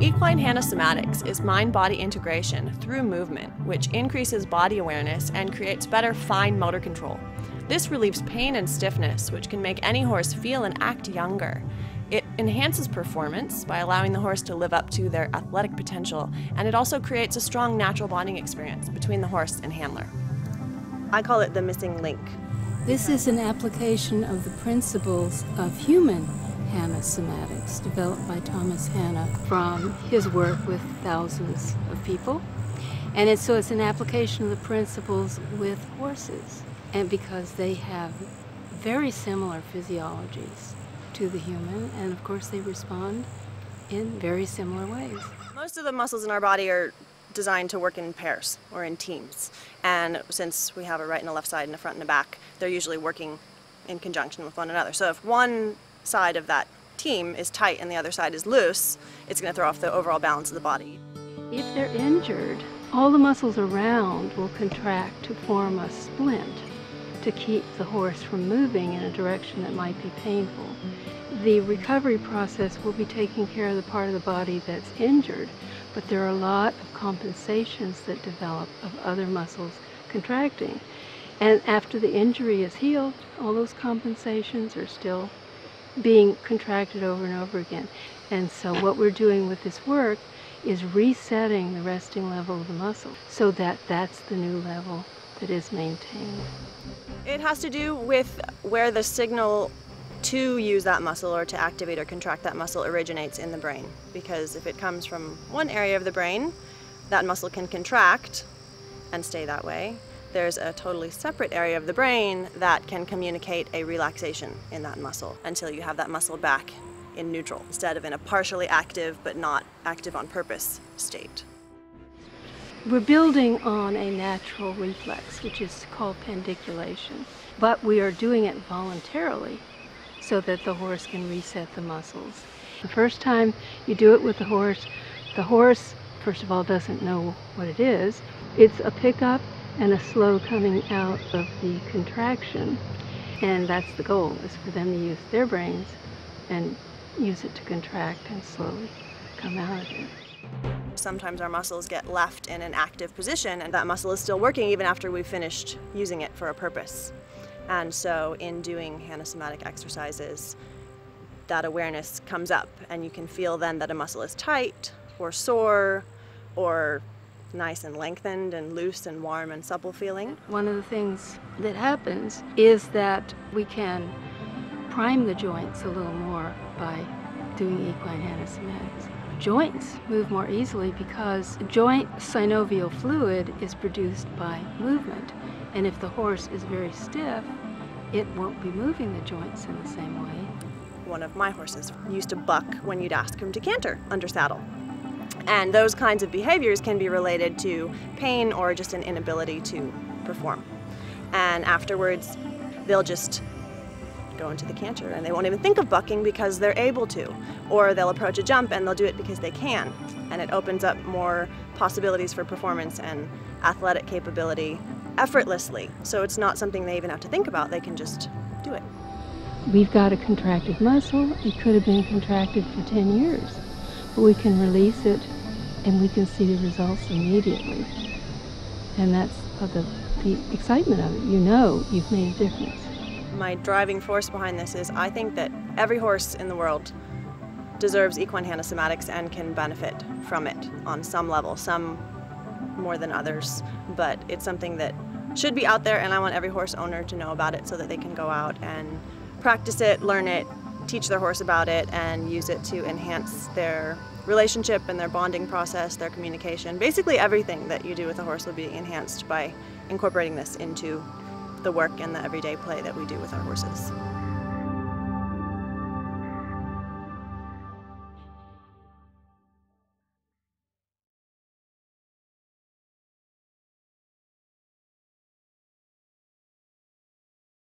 Equine Hanna Somatics is mind-body integration through movement, which increases body awareness and creates better fine motor control. This relieves pain and stiffness, which can make any horse feel and act younger. It enhances performance by allowing the horse to live up to their athletic potential, and it also creates a strong natural bonding experience between the horse and handler. I call it the missing link. This is an application of the principles of human Hanna Somatics, developed by Thomas Hanna from his work with thousands of people. And so it's an application of the principles with horses, and because they have very similar physiologies to the human, and of course they respond in very similar ways. Most of the muscles in our body are designed to work in pairs or in teams, and since we have a right and a left side and a front and a back, they're usually working in conjunction with one another. So if one side of that team is tight and the other side is loose, it's going to throw off the overall balance of the body. If they're injured, all the muscles around will contract to form a splint to keep the horse from moving in a direction that might be painful. The recovery process will be taking care of the part of the body that's injured, but there are a lot of compensations that develop of other muscles contracting. And after the injury is healed, all those compensations are still being contracted over and over again. And so what we're doing with this work is resetting the resting level of the muscle so that that's the new level that is maintained. It has to do with where the signal to use that muscle or to activate or contract that muscle originates in the brain. Because if it comes from one area of the brain, that muscle can contract and stay that way. There's a totally separate area of the brain that can communicate a relaxation in that muscle until you have that muscle back in neutral instead of in a partially active but not active on purpose state. We're building on a natural reflex, which is called pandiculation, but we are doing it voluntarily so that the horse can reset the muscles. The first time you do it with the horse, first of all, doesn't know what it is. It's a pickup and a slow coming out of the contraction, and that's the goal, is for them to use their brains and use it to contract and slowly come out of it. Sometimes our muscles get left in an active position and that muscle is still working even after we've finished using it for a purpose. And so in doing Hanna Somatic exercises, that awareness comes up and you can feel then that a muscle is tight or sore or nice and lengthened and loose and warm and supple feeling. One of the things that happens is that we can prime the joints a little more by doing Equine Hanna Somatics. Joints move more easily because joint synovial fluid is produced by movement, and if the horse is very stiff, it won't be moving the joints in the same way. One of my horses used to buck when you'd ask him to canter under saddle. And those kinds of behaviors can be related to pain or just an inability to perform. And afterwards, they'll just go into the canter and they won't even think of bucking because they're able to. Or they'll approach a jump and they'll do it because they can. And it opens up more possibilities for performance and athletic capability effortlessly. So it's not something they even have to think about, they can just do it. We've got a contracted muscle. It could have been contracted for 10 years. But we can release it and we can see the results immediately. And that's the excitement of it. You know you've made a difference. My driving force behind this is I think that every horse in the world deserves Equine Hanna Somatics and can benefit from it on some level, some more than others. But it's something that should be out there and I want every horse owner to know about it so that they can go out and practice it, learn it, teach their horse about it, and use it to enhance their relationship and their bonding process, their communication. Basically everything that you do with a horse will be enhanced by incorporating this into the work and the everyday play that we do with our horses.